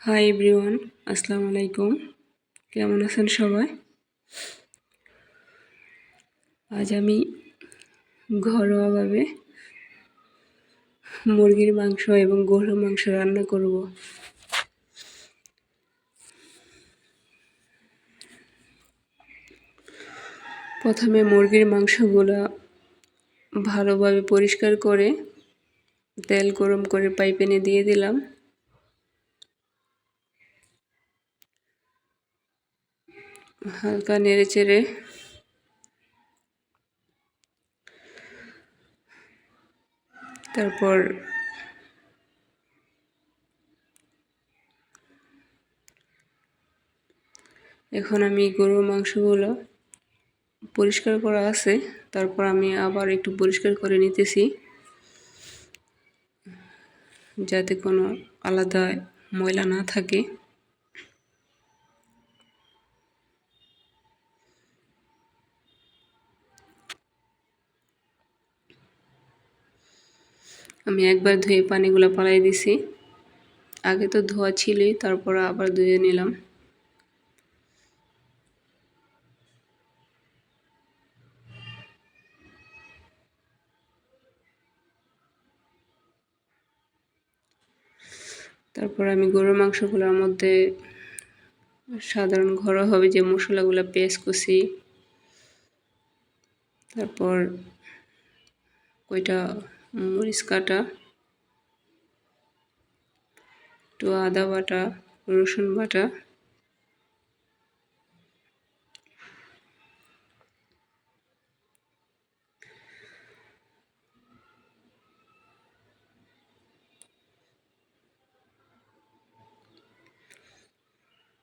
Hi everyone, আসসালামু আলাইকুম। কেমন আছেন সবাই? আজ আমি ঘরোয়াভাবে মুরগির মাংস এবং গরুর মাংস রান্না করব। প্রথমে মুরগির মাংসগুলো ভালোভাবে পরিষ্কার করে তেল গরম করে ফ্রাই প্যানে দিয়ে দিলাম। হালকা নেড়েচেড়ে তারপর এখন আমি গরুর মাংসগুলো পরিষ্কার করা আছে, তারপর আমি আবার একটু পরিষ্কার করে নিতেছি যাতে কোনো আলাদা ময়লা না থাকে। আমি একবার ধুয়ে পানিগুলো পালাই দিছি, আগে তো ধোয়া ছিলই, তারপর আবার ধুয়ে নিলাম। তারপর আমি গরুর মাংসগুলোর মধ্যে সাধারণ ঘরোয়াভাবে যে মশলাগুলো, পেঁয়াজ কুচি, তারপর কয়টা মরিচ কাটা, একটু আদা বাটা, রসুন বাটা,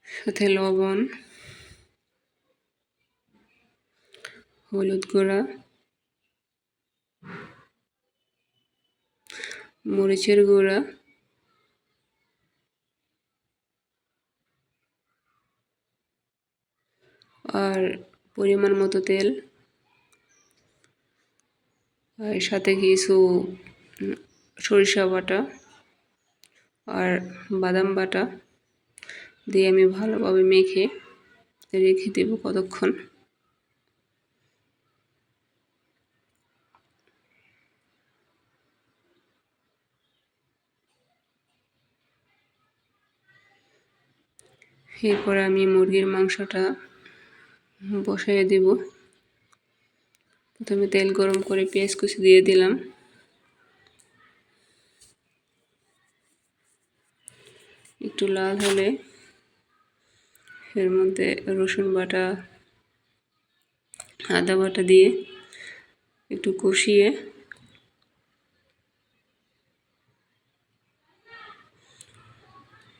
সাথে লবণ, হলুদ গুঁড়া, মরিচের গুঁড়া, আর পরিমাণ মতো তেল, আর সাথে কিছু সরিষা বাটা আর বাদাম বাটা দিয়ে আমি ভালোভাবে মেখে রেখে দেব কতক্ষণ। এরপরে আমি মুরগির মাংসটা বসাইয়ে দিব। প্রথমে তেল গরম করে পেঁয়াজ কুচি দিয়ে দিলাম, একটু লাল হলে এর মধ্যে রসুন বাটা, আদা বাটা দিয়ে একটু কষিয়ে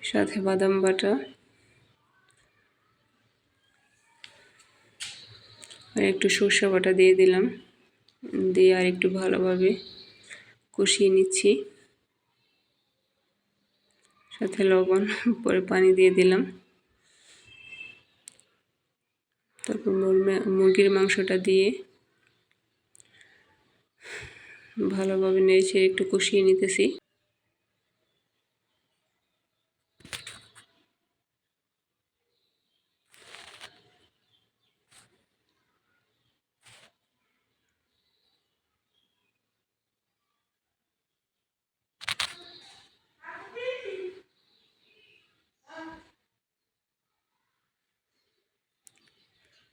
সাথে বাদাম বাটা আর একটু সরষে বাটা দিয়ে দিলাম, দিয়ে আর একটু ভালোভাবে কষিয়ে নিচ্ছি। সাথে লবণ, পরে পানি দিয়ে দিলাম। তারপর মুরগির মাংসটা দিয়ে ভালোভাবে নেড়ে একটু কষিয়ে নিতেছি।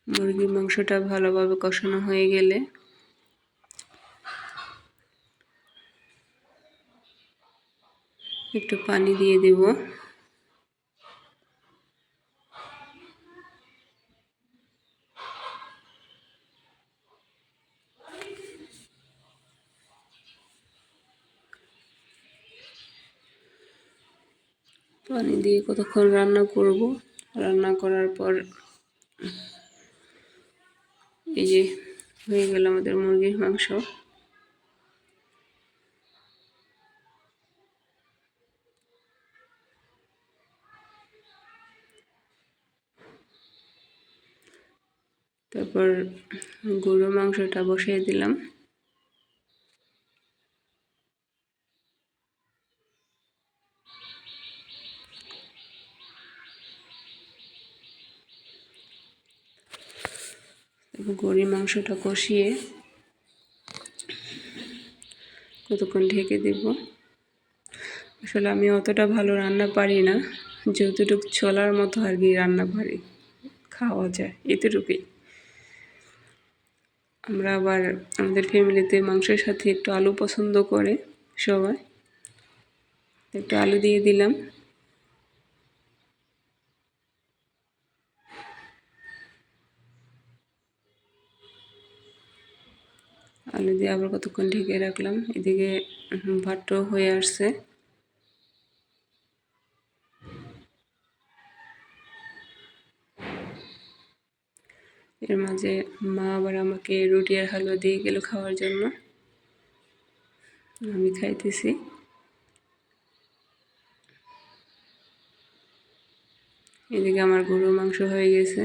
মুরগির মাংসটা ভালোভাবে কষানো হয়ে গেলে একটু পানি দিয়ে দেব। পানি দিয়ে কতক্ষণ রান্না করব। রান্না করার পর এই যে হয়ে গেল আমাদের মুরগির মাংস। তারপর গরুর মাংসটা বসিয়ে দিলাম। গরুর মাংসটা কষিয়ে কতক্ষণ ঢেকে দেব। আসলে আমি অতটা ভালো রান্না পারি না, যতটুকু চলার মতো আর কি রান্না পারি, খাওয়া যায় এতটুকুই। আমরা আবার আমাদের ফ্যামিলিতে মাংসের সাথে একটু আলু পছন্দ করে সবাই, একটু আলু দিয়ে দিলাম। আলু দিয়ে আবার কতক্ষণ ঢেকে রাখলাম। এদিকে ভাতটাও হয়ে আসছে। এর মাঝে মা আবার আমাকে রুটি আর হালুয়া দিয়ে গেল খাওয়ার জন্য, আমি খাইতেছি। এদিকে আমার গরুর মাংস হয়ে গেছে।